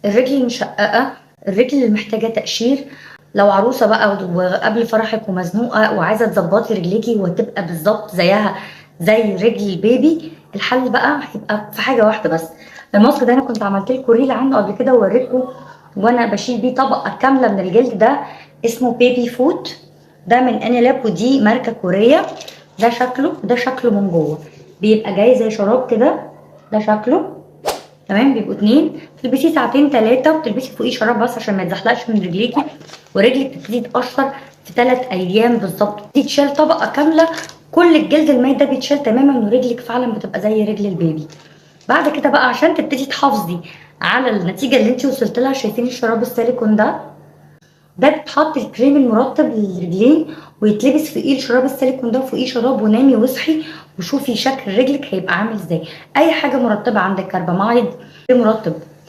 الرجل المشققه، الرجل اللي محتاجه تقشير، لو عروسه بقى وقبل فرحك ومزنوقه وعايزه تظبطي رجليكي وتبقى بالظبط زيها زي رجل البيبي، الحل بقى هيبقى في حاجه واحده بس. الماسك ده انا كنت عملت لكم ريل عنه قبل كده ووريتكم وانا بشيل بيه طبقه كامله من الجلد ده، اسمه بيبي فوت. ده من انيلاب ودي ماركه كوريه. ده شكله، ده شكله من جوه بيبقى جاي زي شراب كده. ده شكله تمام، بيبقوا اتنين، تلبسيه ساعتين تلاتة وتلبسي فوقيه شراب بس عشان ما يتزحلقش من رجليكي، ورجلك تبتدي تقشر في 3 ايام بالظبط. دي تشيل طبقه كامله، كل الجلد الميت ده بيتشال تماما ورجلك فعلا بتبقى زي رجل البيبي. بعد كده بقى عشان تبتدي تحافظي على النتيجه اللي انت وصلت لها، شايفين الشراب السيليكون ده بتحط الكريم المرطب للرجلين ويتلبس فوقيه الشراب السيليكون ده وفوقيه شراب، ونامي واصحي وشوفي شكل رجلك هيبقى عامل ازاي. اي حاجه مرطبه عندك، كربامايد، كريم مرطب